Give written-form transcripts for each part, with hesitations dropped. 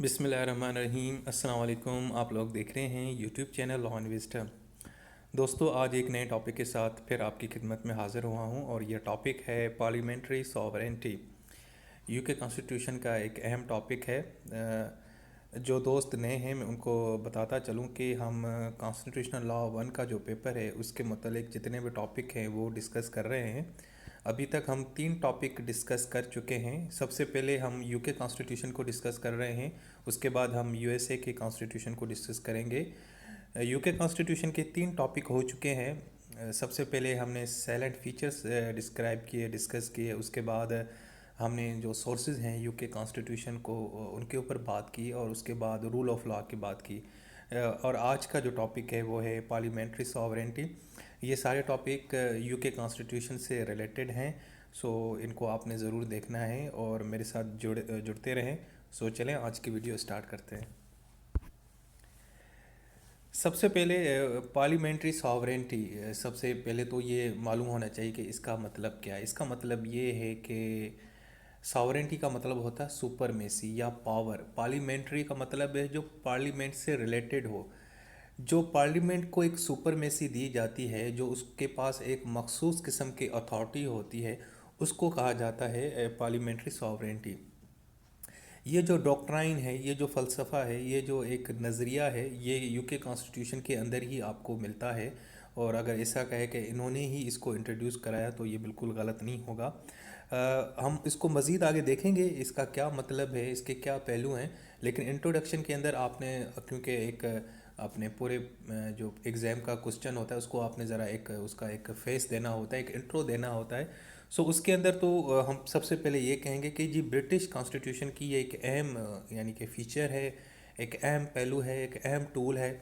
बिस्मिल्लाहिर्रहमानिर्रहीम। अस्सलाम वालेकुम। आप लोग देख रहे हैं यूट्यूब चैनल लॉ इन्वेस्टर। दोस्तों, आज एक नए टॉपिक के साथ फिर आपकी खिदमत में हाज़िर हुआ हूं और यह टॉपिक है पार्लियामेंट्री सॉवरेंटी। यूके कॉन्स्टिट्यूशन का एक अहम टॉपिक है। जो दोस्त नए हैं मैं उनको बताता चलूं कि हम कॉन्स्टिट्यूशनल लॉ वन का जो पेपर है उसके मतलब जितने भी टॉपिक हैं वो डिस्कस कर रहे हैं। अभी तक हम 3 टॉपिक डिस्कस कर चुके हैं। सबसे पहले हम यूके कॉन्स्टिट्यूशन को डिस्कस कर रहे हैं, उसके बाद हम यूएसए के कॉन्स्टिट्यूशन को डिस्कस करेंगे। यूके कॉन्स्टिट्यूशन के 3 टॉपिक हो चुके हैं। सबसे पहले हमने साइलेंट फीचर्स डिस्क्राइब किए, डिस्कस किए। उसके बाद हमने जो सोर्सेज हैं यूके कॉन्स्टिट्यूशन को उनके ऊपर बात की और उसके बाद रूल ऑफ लॉ की बात की। और आज का जो टॉपिक है वो है पार्लियामेंट्री सॉवरेंटी। ये सारे टॉपिक यूके कॉन्स्टिट्यूशन से रिलेटेड हैं। सो इनको आपने ज़रूर देखना है और मेरे साथ जुड़ते रहें। सो चलें आज की वीडियो स्टार्ट करते हैं। सबसे पहले पार्लियामेंट्री सॉवरेंटी, सबसे पहले तो ये मालूम होना चाहिए कि इसका मतलब क्या है। इसका मतलब ये है कि सॉवरेंटी का मतलब होता है सुपरमेसी या पावर। पार्लियामेंट्री का मतलब है जो पार्लियामेंट से रिलेटेड हो। जो पार्लियामेंट को एक सुपरमेसी दी जाती है, जो उसके पास एक मखसूस किस्म की अथॉरिटी होती है, उसको कहा जाता है पार्लियामेंट्री सॉवरेंटी। ये जो डॉक्ट्राइन है, ये जो फ़लसफ़ा है, ये जो एक नज़रिया है, ये यूके कॉन्स्टिट्यूशन के अंदर ही आपको मिलता है। और अगर ऐसा कहे कि इन्होंने ही इसको इंट्रोड्यूस कराया तो ये बिल्कुल गलत नहीं होगा। हम इसको मज़ीद आगे देखेंगे, इसका क्या मतलब है, इसके क्या पहलू हैं। लेकिन इंट्रोडक्शन के अंदर आपने, क्योंकि एक अपने पूरे जो एग्ज़ाम का क्वेश्चन होता है उसको आपने ज़रा एक उसका एक फेस देना होता है, एक इंट्रो देना होता है। सो उसके अंदर तो हम सबसे पहले ये कहेंगे कि जी ब्रिटिश कॉन्स्टिट्यूशन की ये एक अहम यानी कि फ़ीचर है, एक अहम पहलू है, एक अहम टूल है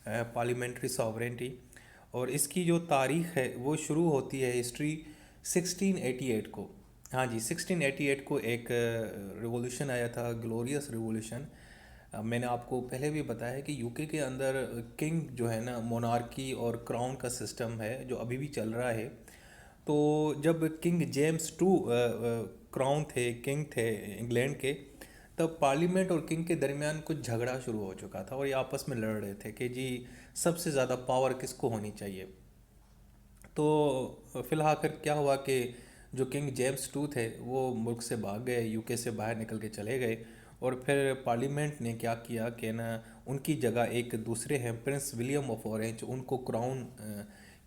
पार्लियामेंट्री सॉवरेंटी। और इसकी जो तारीख़ है वो शुरू होती है हिस्ट्री 1688 को। हाँ जी, 1688 को एक रिवॉल्यूशन आया था, ग्लोरियस रिवॉल्यूशन। मैंने आपको पहले भी बताया है कि यूके के अंदर किंग जो है ना, मोनार्की और क्राउन का सिस्टम है जो अभी भी चल रहा है। तो जब किंग जेम्स टू क्राउन थे, किंग थे इंग्लैंड के, तब पार्लियामेंट और किंग के दरमियान कुछ झगड़ा शुरू हो चुका था और ये आपस में लड़ रहे थे कि जी सबसे ज़्यादा पावर किसको होनी चाहिए। तो फिलहाल फिर क्या हुआ कि जो किंग जेम्स टू थे वो मुल्क से भाग गए, यूके से बाहर निकल के चले गए। और फिर पार्लियामेंट ने क्या किया कि ना उनकी जगह एक दूसरे हैं प्रिंस विलियम ऑफ ऑरेंज, उनको क्राउन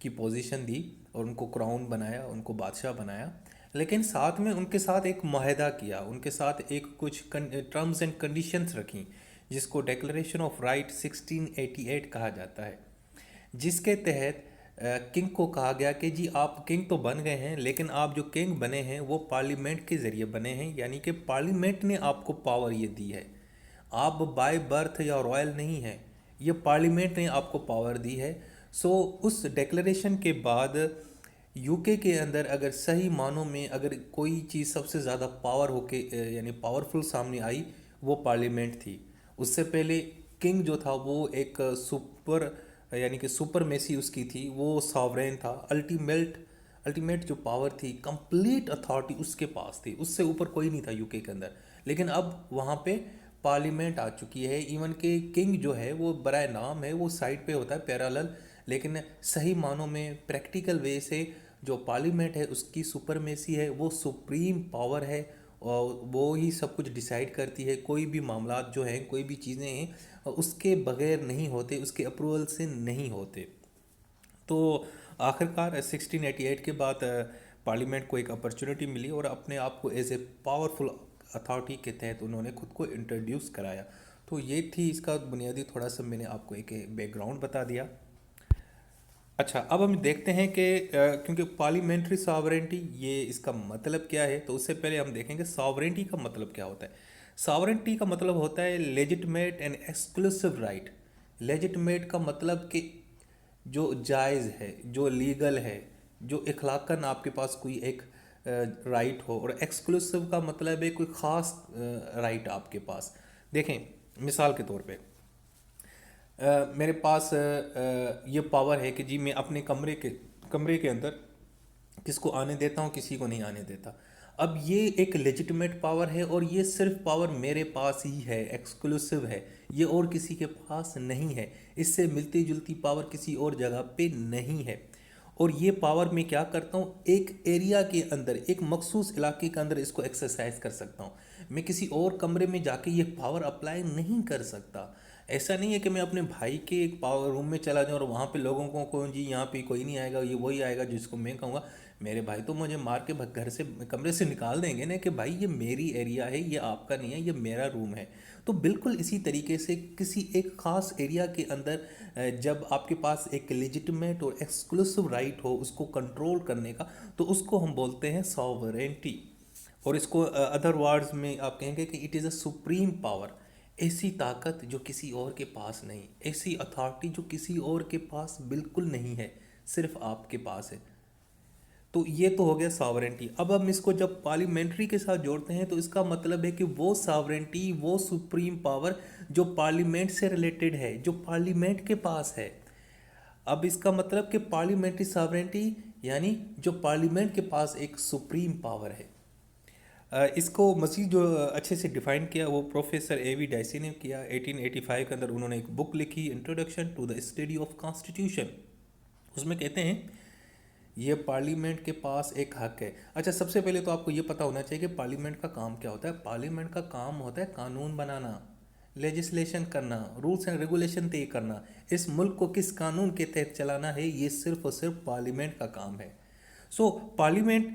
की पोजीशन दी और उनको क्राउन बनाया, उनको बादशाह बनाया। लेकिन साथ में उनके साथ एक माहिदा किया, उनके साथ एक कुछ टर्म्स एंड कंडीशंस रखी, जिसको डेक्लरेशन ऑफ राइट 1688 कहा जाता है। जिसके तहत किंग को कहा गया कि जी आप किंग तो बन गए हैं, लेकिन आप जो किंग बने हैं वो पार्लियामेंट के ज़रिए बने हैं, यानी कि पार्लियामेंट ने आपको पावर ये दी है। आप बाय बर्थ या रॉयल नहीं हैं, ये पार्लियामेंट ने आपको पावर दी है। सो उस डिक्लेरेशन के बाद यूके के अंदर अगर सही मानों में अगर कोई चीज़ सबसे ज़्यादा पावर होके यानी पावरफुल सामने आई, वो पार्लियामेंट थी। उससे पहले किंग जो था वो एक सुपर यानी कि सुपरमेसी उसकी थी, वो सॉवरेन था। अल्टीमेट अल्टीमेट जो पावर थी, कंप्लीट अथॉरिटी उसके पास थी, उससे ऊपर कोई नहीं था यूके के अंदर। लेकिन अब वहाँ पे पार्लियामेंट आ चुकी है। इवन के किंग जो है वो बराए नाम है, वो साइड पे होता है पैरेलल, लेकिन सही मानों में प्रैक्टिकल वे से जो पार्लियामेंट है उसकी सुपरमेसी है, वो सुप्रीम पावर है और वो ही सब कुछ डिसाइड करती है। कोई भी मामलात जो हैं, कोई भी चीज़ें हैं, उसके बगैर नहीं होते, उसके अप्रूवल से नहीं होते। तो आखिरकार 1688 के बाद पार्लियामेंट को एक अपॉर्चुनिटी मिली और अपने आप को एज ए पावरफुल अथॉरिटी के तहत उन्होंने खुद को इंट्रोड्यूस कराया। तो ये थी इसका बुनियादी, थोड़ा सा मैंने आपको एक बैकग्राउंड बता दिया। अच्छा, अब हम देखते हैं कि क्योंकि पार्लियामेंट्री सॉवरेंटी ये इसका मतलब क्या है, तो उससे पहले हम देखेंगे सॉवरेंटी का मतलब क्या होता है। सॉवरेंटी का मतलब होता है legitimate and exclusive right. Legitimate का मतलब कि जो जायज़ है, जो लीगल है, जो इखलाकन आपके पास कोई एक राइट हो। और एक्सक्लूसिव का मतलब है कोई ख़ास राइट आपके पास। देखें, मिसाल के तौर पे मेरे पास ये पावर है कि जी मैं अपने कमरे के अंदर किसको आने देता हूँ, किसी को नहीं आने देता। अब ये एक लेजिटिमेट पावर है और ये सिर्फ पावर मेरे पास ही है, एक्सक्लूसिव है, ये और किसी के पास नहीं है। इससे मिलती जुलती पावर किसी और जगह पे नहीं है। और ये पावर मैं क्या करता हूँ, एक एरिया के अंदर, एक मखसूस इलाके के अंदर इसको एक्सरसाइज कर सकता हूँ। मैं किसी और कमरे में जाके ये पावर अप्लाई नहीं कर सकता। ऐसा नहीं है कि मैं अपने भाई के एक पावर रूम में चला जाऊँ और वहाँ पे लोगों को जी यहाँ पे कोई नहीं आएगा, ये वही आएगा जिसको मैं कहूँगा। मेरे भाई तो मुझे मार के घर से, कमरे से निकाल देंगे ना कि भाई ये मेरी एरिया है, ये आपका नहीं है, ये मेरा रूम है। तो बिल्कुल इसी तरीके से किसी एक ख़ास एरिया के अंदर जब आपके पास एक लेजिटिमेट और एक्सक्लूसिव राइट हो उसको कंट्रोल करने का, तो उसको हम बोलते हैं सॉवरेंटी। और इसको अदर वर्ड्स में आप कहेंगे कि it is a supreme power. ऐसी ताकत जो किसी और के पास नहीं, ऐसी अथॉरिटी जो किसी और के पास बिल्कुल नहीं है, सिर्फ आपके पास है। तो ये तो हो गया सॉवरेंटी। अब हम इसको जब पार्लियामेंट्री के साथ जोड़ते हैं तो इसका मतलब है कि वो सॉवरेंटी, वो सुप्रीम पावर जो पार्लियामेंट से रिलेटेड है, जो पार्लियामेंट के पास है। अब इसका मतलब कि पार्लियामेंट्री सॉवरेंटी यानी जो पार्लियामेंट के पास एक सुप्रीम पावर है। इसको मज़ीद जो अच्छे से डिफ़ाइन किया वो प्रोफेसर A V डाइसी ने किया 1885 के अंदर। उन्होंने एक बुक लिखी, introduction to the study of constitution. उसमें कहते हैं ये पार्लियामेंट के पास एक हक है। अच्छा, सबसे पहले तो आपको ये पता होना चाहिए कि पार्लियामेंट का काम क्या होता है। पार्लियामेंट का काम होता है कानून बनाना, लेजिस्लेशन करना, रूल्स एंड रेगुलेशन तय करना। इस मुल्क को किस कानून के तहत चलाना है, ये सिर्फ और सिर्फ पार्लियामेंट का काम है। सो पार्लियामेंट,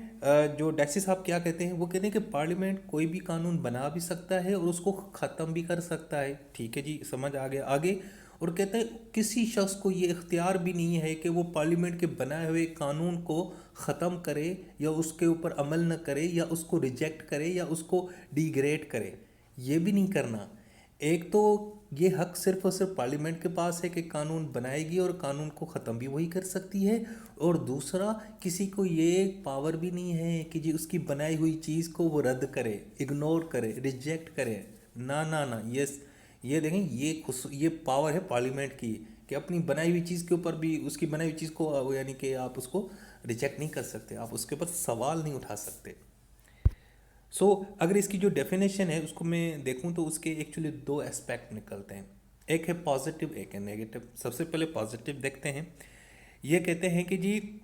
जो डैक्सी साहब क्या कहते हैं, वो कहते हैं कि पार्लियामेंट कोई भी कानून बना भी सकता है और उसको ख़त्म भी कर सकता है। ठीक है जी, समझ आ गया। आगे और कहते हैं किसी शख्स को ये इख्तियार भी नहीं है कि वो पार्लियामेंट के बनाए हुए कानून को ख़त्म करे या उसके ऊपर अमल न करे या उसको रिजेक्ट करे या उसको डिग्रेड करे। ये भी नहीं करना। एक तो ये हक सिर्फ और सिर्फ पार्लियामेंट के पास है कि कानून बनाएगी और कानून को ख़त्म भी वही कर सकती है। और दूसरा, किसी को ये पावर भी नहीं है कि जी उसकी बनाई हुई चीज़ को वो रद्द करे, इग्नोर करे, रिजेक्ट करे। ना ना ना, ये देखें, ये पावर है पार्लियामेंट की कि अपनी बनाई हुई चीज़ के ऊपर भी, उसकी बनाई हुई चीज़ को यानी कि आप उसको रिजेक्ट नहीं कर सकते, आप उसके ऊपर सवाल नहीं उठा सकते। अगर इसकी जो डेफिनेशन है उसको मैं देखूं तो उसके एक्चुअली दो एस्पेक्ट निकलते हैं। एक है पॉजिटिव, एक है नेगेटिव। सबसे पहले पॉजिटिव देखते हैं। ये कहते हैं कि जी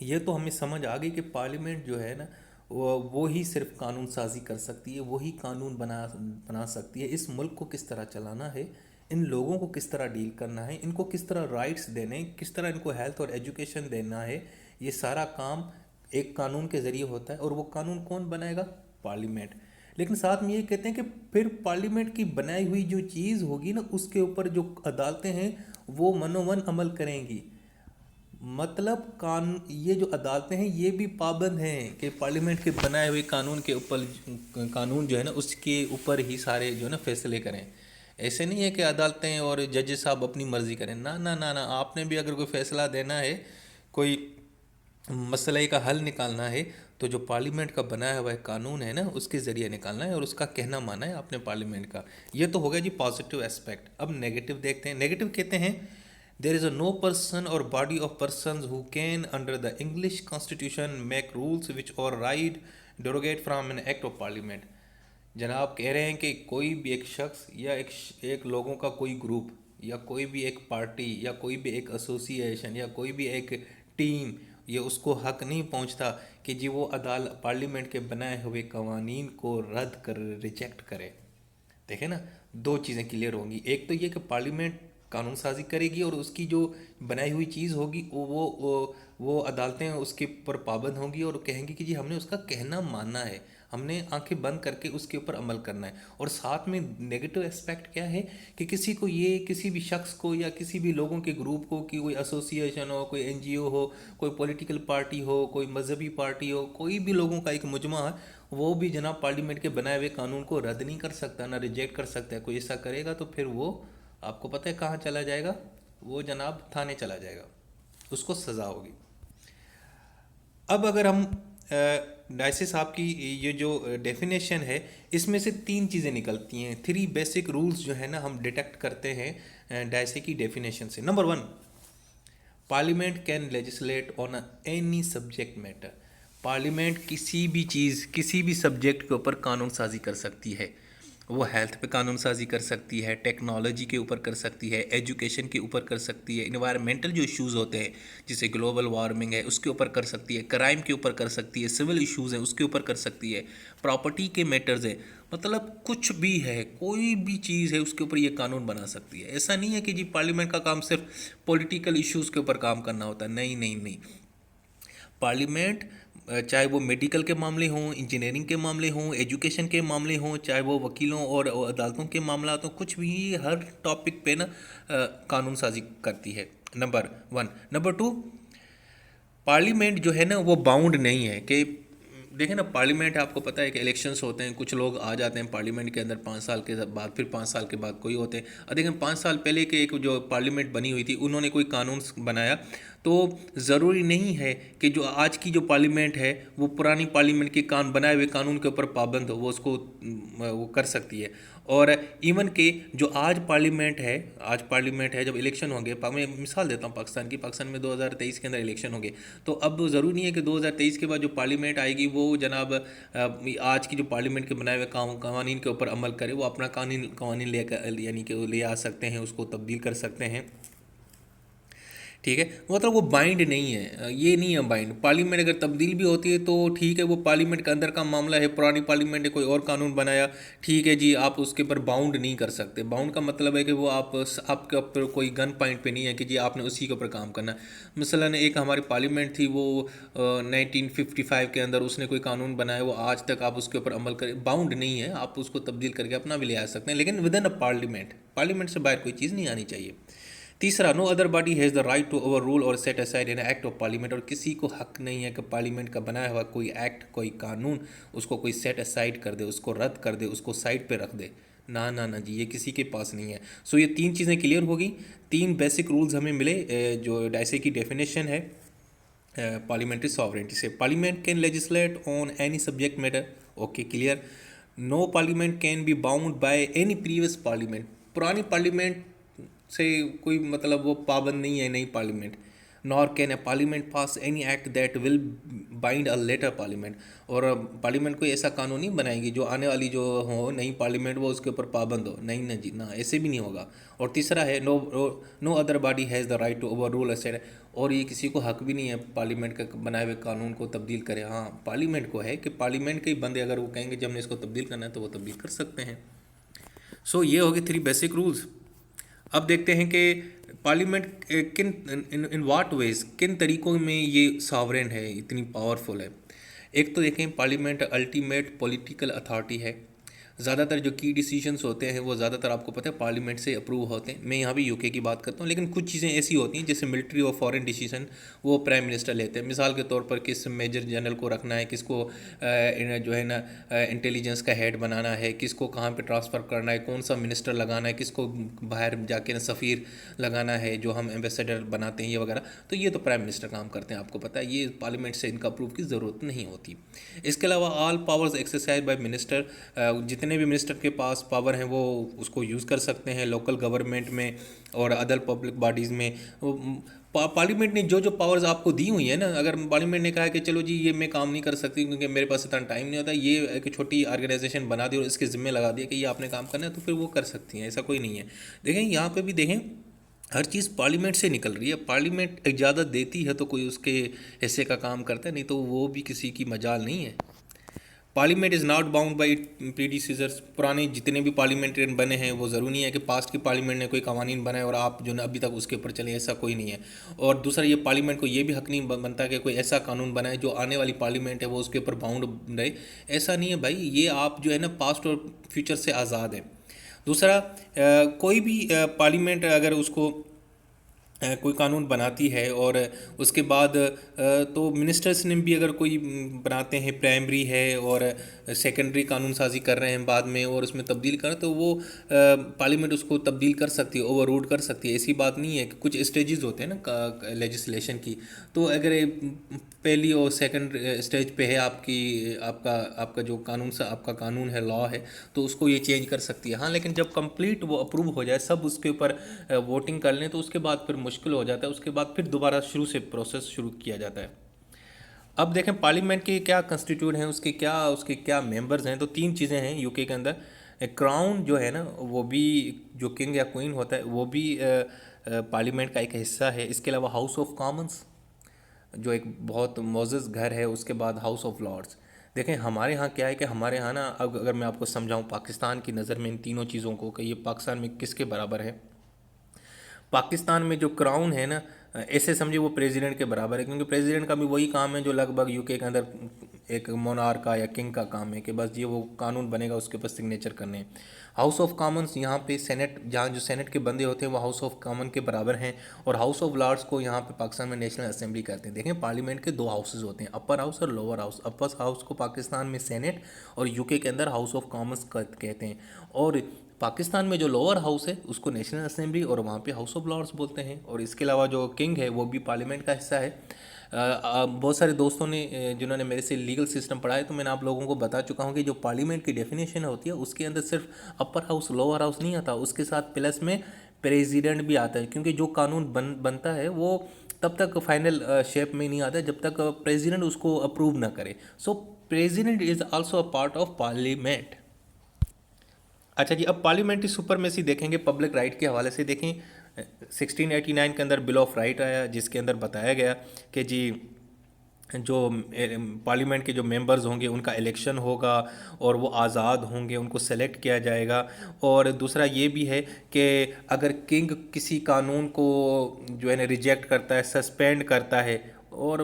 ये तो हमें समझ आ गई कि पार्लियामेंट जो है ना, वो ही सिर्फ कानून साजी कर सकती है, वो ही कानून बना सकती है। इस मुल्क को किस तरह चलाना है, इन लोगों को किस तरह डील करना है, इनको किस तरह राइट्स देने, किस तरह इनको हेल्थ और एजुकेशन देना है, ये सारा काम एक कानून के ज़रिए होता है। और वो कानून कौन बनाएगा? पार्लियामेंट। लेकिन साथ में ये कहते हैं कि फिर पार्लियामेंट की बनाई हुई जो चीज़ होगी ना, उसके ऊपर जो अदालतें हैं वो मनोमन अमल करेंगी। मतलब ये जो अदालतें हैं ये भी पाबंद हैं कि पार्लियामेंट के बनाए हुए कानून के ऊपर, कानून जो है ना उसके ऊपर ही सारे जो है ना फैसले करें। ऐसे नहीं है कि अदालतें और जज साहब अपनी मर्जी करें। ना ना ना ना, आपने भी अगर कोई फैसला देना है, कोई मसले का हल निकालना है, तो जो पार्लियामेंट का बनाया हुआ कानून है ना उसके ज़रिए निकालना है और उसका कहना माना है आपने पार्लियामेंट का। ये तो हो गया जी पॉजिटिव एस्पेक्ट। अब नेगेटिव देखते हैं। नेगेटिव कहते हैं there is a no person or body of persons who can under the English constitution make rules which override derogate from an act of parliament। जनाब कह रहे हैं कि कोई भी एक शख्स या एक लोगों का कोई ग्रुप या कोई भी एक पार्टी या कोई भी एक एसोसिएशन या कोई भी एक टीम, ये उसको हक नहीं पहुंचता कि जी वो अदालत पार्लियामेंट के बनाए हुए कवानीन को रद्द कर, रिजेक्ट करे। देखे ना, दो चीज़ें क्लियर होंगी। एक तो ये कि पार्लियामेंट कानून साजी करेगी और उसकी जो बनाई हुई चीज़ होगी वो अदालतें उसके ऊपर पाबंद होंगी और कहेंगी कि जी हमने उसका कहना मानना है, हमने आंखें बंद करके उसके ऊपर अमल करना है। और साथ में नेगेटिव एस्पेक्ट क्या है कि किसी भी शख्स को या किसी भी लोगों के ग्रुप को, कि कोई एसोसिएशन हो, कोई NGO हो, कोई पॉलिटिकल पार्टी हो, कोई मजहबी पार्टी हो, कोई भी लोगों का एक मुजमा है, वो भी जनाब पार्लियामेंट के बनाए हुए कानून को रद्द नहीं कर सकता, ना रिजेक्ट कर सकता है। कोई ऐसा करेगा तो फिर वो आपको पता है कहाँ चला जाएगा? वो जनाब थाने चला जाएगा, उसको सज़ा होगी। अब अगर हम डायसी साहब की ये जो डेफिनेशन है, इसमें से तीन चीज़ें निकलती हैं, थ्री बेसिक रूल्स जो है ना हम डिटेक्ट करते हैं डायसी की डेफिनेशन से। Number 1, parliament can legislate on any subject matter. Parliament किसी भी चीज़, किसी भी सब्जेक्ट के ऊपर कानून साजी कर सकती है। वो हेल्थ पे कानून साजी कर सकती है, टेक्नोलॉजी के ऊपर कर सकती है, एजुकेशन के ऊपर कर सकती है, इन्वायरमेंटल जो इश्यूज़ होते हैं जैसे ग्लोबल वार्मिंग है उसके ऊपर कर सकती है, क्राइम के ऊपर कर सकती है, सिविल इश्यूज़ हैं उसके ऊपर कर सकती है, प्रॉपर्टी के मैटर्स है, मतलब कुछ भी है, कोई भी चीज़ है उसके ऊपर ये कानून बना सकती है। ऐसा नहीं है कि जी पार्लियामेंट का काम सिर्फ पॉलिटिकल इश्यूज़ के ऊपर काम करना होता है, नहीं नहीं नहीं। पार्लियामेंट चाहे वो मेडिकल के मामले हों, इंजीनियरिंग के मामले हों, एजुकेशन के मामले हों, चाहे वो वकीलों और अदालतों के मामला हो, कुछ भी हर टॉपिक पे ना कानून साजी करती है। Number one. Number two, parliament जो है ना वो बाउंड नहीं है कि देखें ना, पार्लियामेंट आपको पता है कि इलेक्शंस होते हैं, कुछ लोग आ जाते हैं पार्लियामेंट के अंदर 5 साल के बाद, फिर 5 साल के बाद कोई होते हैं। और देखें 5 साल पहले के एक जो पार्लियामेंट बनी हुई थी उन्होंने कोई कानून बनाया, तो ज़रूरी नहीं है कि जो आज की जो पार्लियामेंट है वो पुरानी पार्लियामेंट के बनाए हुए कानून के ऊपर पाबंद हो, वो उसको वो कर सकती है। और इवन के जो आज पार्लियामेंट है, जब इलेक्शन होंगे, मैं मिसाल देता हूँ पाकिस्तान में 2023 के अंदर इलेक्शन होंगे, तो अब ज़रूरी नहीं है कि 2023 के बाद जो पार्लियामेंट आएगी वो जनाब आज की जो पार्लियामेंट के बनाए हुए कवानीन के ऊपर अमल करे, वो अपना कवानीन लेकर यानी कि वो ले आ सकते हैं, उसको तब्दील कर सकते हैं। ठीक है, मतलब वो बाइंड नहीं है, ये नहीं है बाइंड। पार्लियामेंट अगर तब्दील भी होती है तो ठीक है, वो पार्लियामेंट के अंदर का मामला है, पुरानी पार्लियामेंट ने कोई और कानून बनाया, ठीक है जी, आप उसके ऊपर बाउंड नहीं कर सकते। बाउंड का मतलब है कि वो आपके ऊपर कोई गन पॉइंट पे नहीं है कि जी आपने उसी के ऊपर काम करना। मसलन एक हमारी पार्लियामेंट थी, वो 1955 के अंदर उसने कोई कानून बनाया, वो आज तक आप उसके ऊपर अमल करें, बाउंड नहीं है, आप उसको तब्दील करके अपना भी ले आ सकते हैं, लेकिन विद इन अ पार्लियामेंट से बाहर कोई चीज़ नहीं आनी चाहिए। तीसरा, no other body has the right to overrule और set aside an act of parliament, और किसी को हक नहीं है कि पार्लियामेंट का बनाया हुआ कोई एक्ट, कोई कानून उसको कोई सेट असाइड कर दे, उसको रद्द कर दे, उसको साइड पे रख दे। ना ना ना जी, ये किसी के पास नहीं है। सो ये 3 चीज़ें क्लियर होगी, 3 बेसिक रूल्स हमें मिले जो जैसे की डेफिनेशन है पार्लियामेंट्री सॉवरेंटी से। Parliament can legislate on any subject matter, okay clear. No parliament can be bound by any previous parliament, पुरानी पार्लियामेंट से कोई मतलब वो पाबंद नहीं है नई parliament. Nor can a parliament pass any act that will bind a later parliament, और पार्लियामेंट कोई ऐसा कानून नहीं बनाएगी जो आने वाली जो हो नई पार्लियामेंट वो उसके ऊपर पाबंद हो, नहीं ना जी ना, ऐसे भी नहीं होगा। और तीसरा है, no other body has the right to overrule asset, और ये किसी को हक भी नहीं है पार्लियामेंट के बनाए हुए कानून को तब्दील करे। हाँ, पार्लियामेंट को है कि पार्लियामेंट के ही बंदे अगर वो कहेंगे जब हमने इसको तब्दील करना है तो वो तब्दील कर सकते हैं। सो ये हो गए 3 बेसिक रूल्स। अब देखते हैं कि पार्लियामेंट किन इन वाट वेज, किन तरीकों में ये सॉवरेन है, इतनी पावरफुल है। एक तो देखें, पार्लियामेंट अल्टीमेट पॉलिटिकल अथॉरिटी है। ज़्यादातर जो की डिसीजंस होते हैं वो ज़्यादातर आपको पता है पार्लियामेंट से अप्रूव होते हैं। मैं यहाँ भी यूके की बात करता हूँ, लेकिन कुछ चीज़ें ऐसी होती हैं जैसे मिलिट्री और फॉरेन डिसीजन वो प्राइम मिनिस्टर लेते हैं। मिसाल के तौर पर किस मेजर जनरल को रखना है, किसको जो है ना इंटेलिजेंस का हेड बनाना है, किसको कहाँ पे ट्रांसफ़र करना है, कौन सा मिनिस्टर लगाना है, किसको बाहर जाके ना सफ़ीर लगाना है जो हम एम्बेसडर बनाते हैं, ये वगैरह। तो ये तो प्राइम मिनिस्टर काम करते हैं, आपको पता है, ये पार्लियामेंट से इनका अप्रूव की ज़रूरत नहीं होती। इसके अलावा all powers exercise by minister, जितने भी मिनिस्टर के पास पावर हैं वो उसको यूज़ कर सकते हैं लोकल गवर्नमेंट में और अदर पब्लिक बॉडीज़ में। पार्लियामेंट ने जो जो पावर्स आपको दी हुई है ना, अगर पार्लियामेंट ने कहा है कि चलो जी ये मैं काम नहीं कर सकती क्योंकि मेरे पास इतना टाइम नहीं होता, ये एक छोटी ऑर्गेनाइजेशन बना दी और इसके ज़िम्मे लगा दिया कि ये आपने काम करना है, तो फिर वो कर सकती हैं, ऐसा कोई नहीं है। देखें यहाँ पे भी देखें, हर चीज़ पार्लियामेंट से निकल रही है। पार्लियामेंट इजाज़त देती है तो कोई उसके हिस्से का काम करता है, नहीं तो वो भी किसी की मजाल नहीं है। Parliament is not bound by predecessors, पुराने जितने भी पार्लियामेंटेरियन बने हैं वो ज़रूरी नहीं है कि पास्ट की पार्लियामेंट ने कोई कवानीन बनाए और आप जो है अभी तक उसके ऊपर चले, ऐसा कोई नहीं है। और दूसरा, ये पार्लियामेंट को ये भी हक नहीं बनता कि कोई ऐसा कानून बनाए जो आने वाली पार्लियामेंट है वो उसके ऊपर बाउंड रहे, ऐसा नहीं है भाई। ये आप जो है ना पास्ट और फ्यूचर से आज़ाद है। दूसरा, कोई भी पार्लियामेंट अगर उसको कोई कानून बनाती है और उसके बाद तो मिनिस्टर्स ने भी अगर कोई बनाते हैं, प्राइमरी है और सेकेंडरी कानून साजी कर रहे हैं बाद में और उसमें तब्दील करें, तो वो पार्लियामेंट उसको तब्दील कर सकती है, ओवर रूल कर सकती है। ऐसी बात नहीं है कि कुछ स्टेजेस होते हैं ना लेजिस्लेशन की, तो अगर पहली और सेकंड स्टेज पे है आपका आपका जो आपका कानून है, लॉ है, तो उसको ये चेंज कर सकती है। हाँ, लेकिन जब कंप्लीट वो अप्रूव हो जाए, सब उसके ऊपर वोटिंग कर लें, तो उसके बाद फिर मुश्किल हो जाता है, उसके बाद फिर दोबारा शुरू से प्रोसेस शुरू किया जाता है। अब देखें पार्लियामेंट के क्या कंस्टिट्यूट हैं, उसके क्या मेंबर्स हैं। तो तीन चीज़ें हैं यूके के अंदर। क्राउन जो है ना, वो भी, जो किंग या क्वीन होता है वो भी पार्लियामेंट का एक हिस्सा है। इसके अलावा हाउस ऑफ कॉमन्स जो एक बहुत मोअज़्ज़ज़ घर है, उसके बाद हाउस ऑफ लॉर्ड्स। देखें हमारे यहाँ क्या है कि हमारे यहाँ ना, अब अगर मैं आपको समझाऊँ पाकिस्तान की नज़र में इन तीनों चीज़ों को कि ये पाकिस्तान में किसके बराबर है। पाकिस्तान में जो क्राउन है ना, ऐसे समझिए वो प्रेसिडेंट के बराबर है, क्योंकि प्रेसिडेंट का भी वही काम है जो लगभग यूके के अंदर एक मोनार्क का या किंग का काम है, कि बस ये वो कानून बनेगा उसके ऊपर सिग्नेचर करने हैं। हाउस ऑफ कॉमन्स यहाँ पे सेनेट, जहाँ जो सेनेट के बंदे होते हैं वो हाउस ऑफ कॉमन के बराबर हैं। और हाउस ऑफ लॉर्ड्स को यहाँ पे पाकिस्तान में नेशनल असेंबली करते हैं। देखें पार्लियामेंट के दो हाउसेज होते हैं, अपर हाउस और लोअर हाउस। अपर हाउस को पाकिस्तान में सेनेट और यूके के अंदर हाउस ऑफ कॉमन्स कहते हैं। और पाकिस्तान में जो लोअर हाउस है उसको नेशनल असेंबली और वहाँ पे हाउस ऑफ लॉर्ड्स बोलते हैं। और इसके अलावा जो किंग है वो भी पार्लियामेंट का हिस्सा है। बहुत सारे दोस्तों ने जिन्होंने मेरे से लीगल सिस्टम पढ़ा है, तो मैंने आप लोगों को बता चुका हूँ कि जो पार्लियामेंट की डेफिनेशन होती है उसके अंदर सिर्फ अपर हाउस लोअर हाउस नहीं आता, उसके साथ प्लस में प्रेसिडेंट भी आता है। क्योंकि जो कानून बनता है वो तब तक फाइनल शेप में नहीं आता जब तक प्रेसिडेंट उसको अप्रूव ना करे। सो president is also a part of parliament. अच्छा जी, अब पार्लियामेंट्री सुपरमेसी देखेंगे पब्लिक राइट के हवाले से। देखें 1689 के अंदर बिल ऑफ राइट आया, जिसके अंदर बताया गया कि जी जो पार्लियामेंट के जो मेंबर्स होंगे उनका इलेक्शन होगा और वो आज़ाद होंगे, उनको सेलेक्ट किया जाएगा। और दूसरा ये भी है कि अगर किंग किसी कानून को जो है ना रिजेक्ट करता है, सस्पेंड करता है और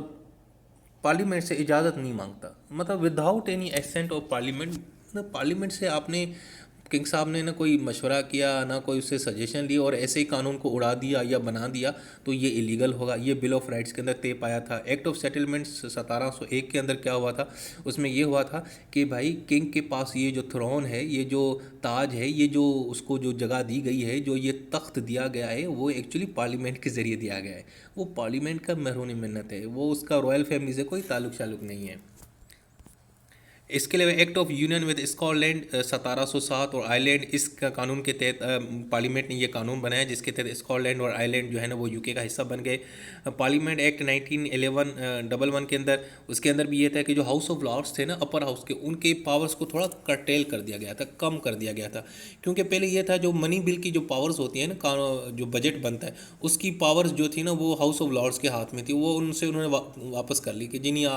पार्लियामेंट से इजाज़त नहीं मांगता, मतलब without any ascent of parliament, ना पार्लियामेंट से आपने किंग साहब ने ना कोई मशवरा किया ना कोई उससे सजेशन लिया और ऐसे ही कानून को उड़ा दिया या बना दिया, तो ये इलीगल होगा। ये बिल ऑफ राइट्स के अंदर तय पाया था। एक्ट ऑफ सेटलमेंट्स 1701 के अंदर क्या हुआ था, उसमें ये हुआ था कि भाई किंग के पास ये जो थ्रोन है, ये जो ताज है, ये जो उसको जो जगह दी गई है, जो ये तख्त दिया गया है, वो एक्चुअली पार्लियामेंट के ज़रिए दिया गया है। वो पार्लियामेंट का महरूनी मिन्नत है, वो उसका रॉयल फैमिली से कोई ताल्लुक शालुक नहीं है। इसके अलावा act of union with Scotland 1707 और आयरलैंड, इस कानून के तहत पार्लियामेंट ने ये कानून बनाया जिसके तहत स्कॉटलैंड और आयरलैंड जो है ना वो यूके का हिस्सा बन गए। पार्लियामेंट एक्ट 1911 के अंदर, उसके अंदर भी ये था कि जो हाउस ऑफ लॉर्ड्स थे ना अपर हाउस के, उनके पावर्स को थोड़ा कर्टेल कर दिया गया था, कम कर दिया गया था। क्योंकि पहले ये था जो मनी बिल की जो पावर्स होती है ना, जो बजट बनता है उसकी पावर्स जो थी ना वो हाउस ऑफ लॉर्ड्स के हाथ में थी, वो उनसे उन्होंने वापस कर ली कि जी नहीं,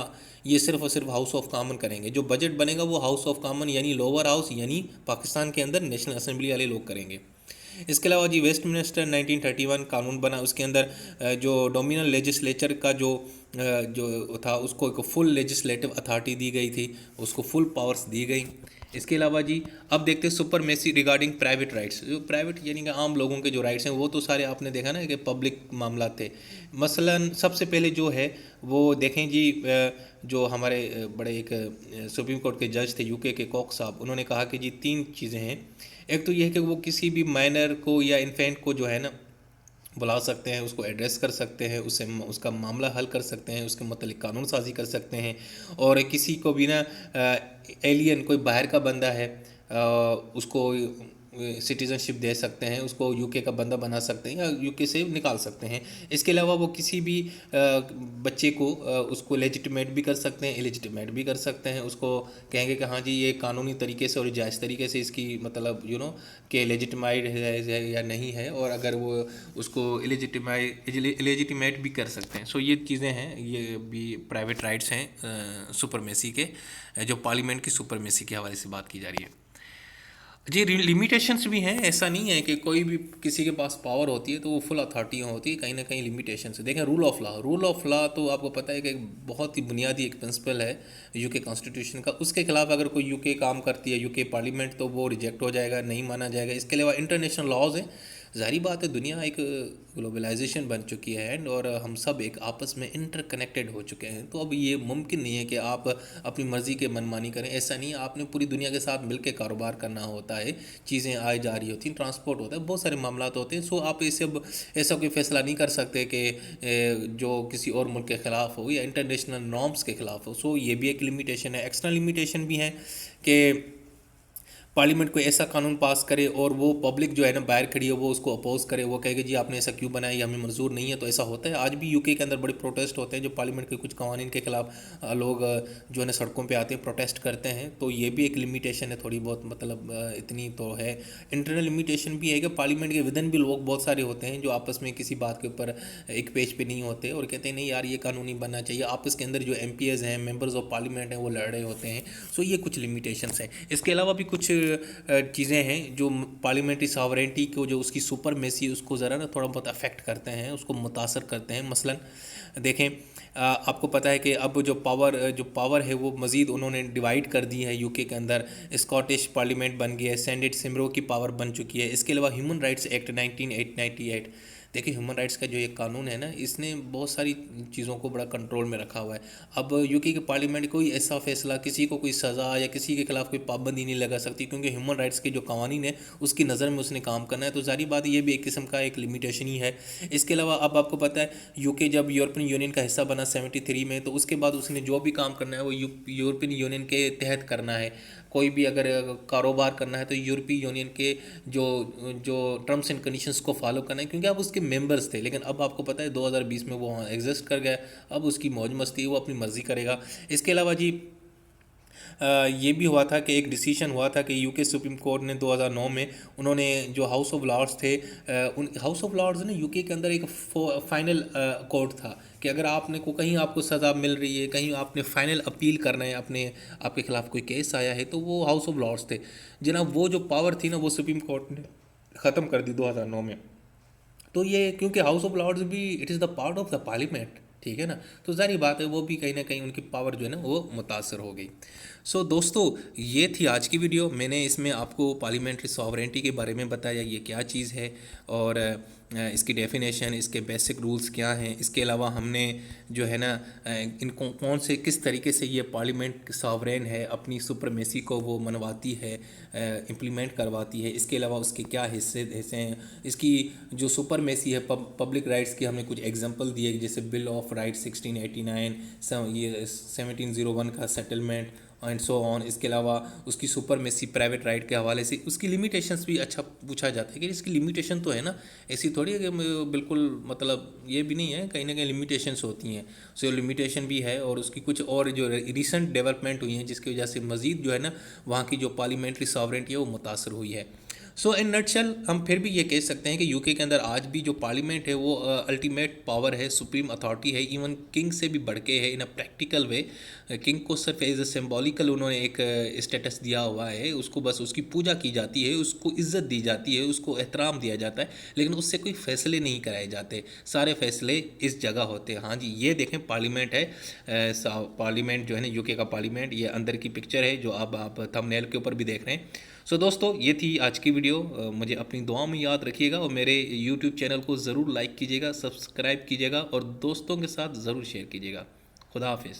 ये सिर्फ और सिर्फ हाउस ऑफ कॉमन करेंगे। जो बजट बनेगा वो हाउस ऑफ कॉमन यानी लोअर हाउस यानी पाकिस्तान के अंदर नेशनल असेंबली वाले लोग करेंगे। इसके अलावा जी वेस्टमिनिस्टर 1931 कानून बना, उसके अंदर जो डोमिनल लेजिस्लेचर का जो था उसको एक फुल लेजिस्लेटिव अथॉरिटी दी गई थी, उसको फुल पावर्स दी गई। इसके अलावा जी अब देखते हैं सुपरमेसी रिगार्डिंग प्राइवेट राइट्स। जो प्राइवेट यानी कि आम लोगों के जो राइट्स हैं वो तो सारे आपने देखा ना कि पब्लिक मामला थे। मसलन सबसे पहले जो है वो देखें जी, जो हमारे बड़े एक सुप्रीम कोर्ट के जज थे यूके के कॉक साहब, उन्होंने कहा कि जी तीन चीज़ें हैं। एक तो ये है कि वो किसी भी माइनर को या इन्फेंट को जो है ना बुला सकते हैं, उसको एड्रेस कर सकते हैं, उससे उसका मामला हल कर सकते हैं, उसके मतलब कानून साजी कर सकते हैं। और किसी को भी ना एलियन कोई बाहर का बंदा है उसको सिटीज़नशिप दे सकते हैं, उसको यूके का बंदा बना सकते हैं या यूके से निकाल सकते हैं। इसके अलावा वो किसी भी बच्चे को उसको लेजिटिमेट भी कर सकते हैं, इलेजिटिमेट भी कर सकते हैं। उसको कहेंगे कि हाँ जी ये कानूनी तरीके से और जायज़ तरीके से इसकी मतलब कि लेजिटिमाइड है या नहीं है, और अगर वो उसको इलेजिटिमेट भी कर सकते हैं। सो ये चीज़ें हैं, ये भी प्राइवेट राइट्स हैं सुपरमेसी के, जो पार्लियामेंट की सुपरमेसी के हवाले से बात की जा रही है। जी लिमिटेशंस भी हैं, ऐसा नहीं है कि कोई भी किसी के पास पावर होती है तो वो फुल अथॉरिटी होती है, कहीं ना कहीं लिमिटेशंस है। देखें रूल ऑफ लॉ तो आपको पता है कि एक बहुत ही बुनियादी एक प्रिंसिपल है यूके कॉन्स्टिट्यूशन का। उसके खिलाफ अगर कोई यूके काम करती है यूके पार्लियामेंट तो वो रिजेक्ट हो जाएगा, नहीं माना जाएगा। इसके अलावा इंटरनेशनल लॉज हैं। ज़ाहिर बात है दुनिया एक ग्लोबलाइजेशन बन चुकी है और हम सब एक आपस में इंटरकनेक्टेड हो चुके हैं। तो अब ये मुमकिन नहीं है कि आप अपनी मर्ज़ी के मनमानी करें, ऐसा नहीं है। आपने पूरी दुनिया के साथ मिलकर कारोबार करना होता है, चीज़ें आई जा रही होती हैं, ट्रांसपोर्ट होता है, बहुत सारे मामला होते हैं। सो आप इसे अब ऐसा कोई फैसला नहीं कर सकते कि जो किसी और मुल्क के ख़िलाफ़ हो या इंटरनेशनल नॉर्म्स के ख़िलाफ़ हो। सो ये भी एक लिमिटेशन है। एक्सटर्नल लिमिटेशन भी है कि पार्लियामेंट कोई ऐसा कानून पास करे और वो पब्लिक जो है ना बाहर खड़ी है वो उसको अपोज करे, वो कहे कि जी आपने ऐसा क्यों बनाया, ये हमें मंजूर नहीं है। तो ऐसा होता है, आज भी यूके के अंदर बड़े प्रोटेस्ट होते हैं जो पार्लियामेंट के कुछ कानून के खिलाफ लोग जो है ना सड़कों पे आते हैं, प्रोटेस्ट करते हैं। तो ये भी एक लिमिटेशन है थोड़ी बहुत, मतलब इतनी तो है। इंटरनल लिमिटेशन भी है कि पार्लियामेंट के विदन भी लोग बहुत सारे होते हैं जो आपस में किसी बात के ऊपर एक पेज पे नहीं होते और कहते हैं नहीं यार ये कानून नहीं बनना चाहिए। आपस के अंदर जो एमपीएस हैं, मेंबर्स ऑफ पार्लियामेंट हैं, वो लड़ रहे होते हैं। सो ये कुछ लिमिटेशंस हैं। इसके अलावा भी कुछ चीज़ें हैं जो पार्लियामेंट्री सॉवरेंटी को, जो उसकी सुपरमेसी, उसको ज़रा ना थोड़ा बहुत अफेक्ट करते हैं, उसको मुतासर करते हैं। मसलन देखें, आपको पता है कि अब जो पावर है वो मज़ीद उन्होंने डिवाइड कर दी है यूके के अंदर। स्कॉटिश पार्लियामेंट बन गया है, सेनेट सिमरो की पावर बन चुकी है। इसके अलावा ह्यूमन राइट्स एक्ट 1998, देखिए ह्यूमन राइट्स का जो ये कानून है ना, इसने बहुत सारी चीज़ों को बड़ा कंट्रोल में रखा हुआ है। अब यूके के पार्लियामेंट कोई ऐसा फैसला, किसी को कोई सज़ा या किसी के खिलाफ कोई पाबंदी नहीं लगा सकती, क्योंकि ह्यूमन राइट्स के जो कानून है उसकी नज़र में उसने काम करना है। तो जारी बात ये भी एक किस्म का एक लिमिटेशन ही है। इसके अलावा अब आपको पता है यूके जब यूरोपियन यूनियन का हिस्सा बना 73 में, तो उसके बाद उसने जो भी काम करना है वो यूरोपियन यूनियन के तहत करना है। कोई भी अगर कारोबार करना है तो यूरोपीय यूनियन के जो जो टर्म्स एंड कंडीशंस को फॉलो करना है, क्योंकि आप उसके मेंबर्स थे। लेकिन अब आपको पता है 2020 में वो वहाँ एग्जिस्ट कर गया। अब उसकी मौज मस्ती, वो अपनी मर्ज़ी करेगा। इसके अलावा जी ये भी हुआ था कि एक डिसीजन हुआ था कि यूके सुप्रीम कोर्ट ने 2009 में, उन्होंने जो हाउस ऑफ लॉर्ड्स थे, उन हाउस ऑफ लॉर्ड्स ने यूके के अंदर एक फाइनल कोर्ट था कि अगर आपने को कहीं आपको सज़ा मिल रही है, कहीं आपने फाइनल अपील करना है, आपके खिलाफ कोई केस आया है, तो वो हाउस ऑफ लॉर्ड्स थे। जनाब वो जो पावर थी ना वो सुप्रीम कोर्ट ने ख़त्म कर दी 2009 में। तो ये क्योंकि हाउस ऑफ लॉर्ड्स भी it is the part of the parliament, ठीक है ना, तो जारी बात है वो भी कहीं ना कहीं उनकी पावर जो है ना वो मुतासर हो गई। सो दोस्तों, ये थी आज की वीडियो। मैंने इसमें आपको पार्लियामेंट्री सॉवरेंटी के बारे में बताया, ये क्या चीज़ है और इसकी डेफिनेशन, इसके बेसिक रूल्स क्या हैं। इसके अलावा हमने जो है ना इनको कौन से किस तरीके से ये पार्लियामेंट सॉवरेन है, अपनी सुपरमेसी को वो मनवाती है, इम्प्लीमेंट करवाती है। इसके अलावा उसके क्या हिस्से हिस्से हैं, इसकी जो सुपरमेसी है पब्लिक राइट्स की, हमने कुछ एग्जांपल दिए जैसे बिल ऑफ राइट्स 1689, ये 1701 का सेटलमेंट एंड सो ऑन। इसके अलावा उसकी सुपरमेसी प्राइवेट राइट के हवाले से, उसकी लिमिटेशंस भी अच्छा पूछा जाता है कि इसकी लिमिटेशन तो है ना, ऐसी थोड़ी है कि बिल्कुल, मतलब ये भी नहीं है, कहीं ना कहीं लिमिटेशंस होती हैं। सो लिमिटेशन भी है और उसकी कुछ और जो रिसेंट डेवलपमेंट हुई हैं जिसकी वजह से मज़ीद जो है ना वहाँ की जो पार्लियामेंट्री सॉवरेंटी है वो मुतासर हुई है। सो इन नटशल हम फिर भी ये कह सकते हैं कि यूके के अंदर आज भी जो पार्लियामेंट है वो अल्टीमेट पावर है, सुप्रीम अथॉरिटी है, इवन किंग से भी बढ़ के है इन अ प्रैक्टिकल वे। किंग को सिर्फ एज ए सिम्बॉलिकल उन्होंने एक स्टेटस दिया हुआ है, उसको बस उसकी पूजा की जाती है, उसको इज्जत दी जाती है, उसको एहतराम दिया जाता है, लेकिन उससे कोई फैसले नहीं कराए जाते, सारे फैसले इस जगह होते हैं। हाँ जी, ये देखें पार्लियामेंट है, पार्लियामेंट जो है ना यूके का पार्लियामेंट, ये अंदर की पिक्चर है जो अब आप थंबनेल के ऊपर भी देख रहे हैं। सो दोस्तों, ये थी आज की वीडियो। मुझे अपनी दुआ में याद रखिएगा और मेरे यूट्यूब चैनल को ज़रूर लाइक कीजिएगा, सब्सक्राइब कीजिएगा और दोस्तों के साथ ज़रूर शेयर कीजिएगा। खुदा हाफिज़।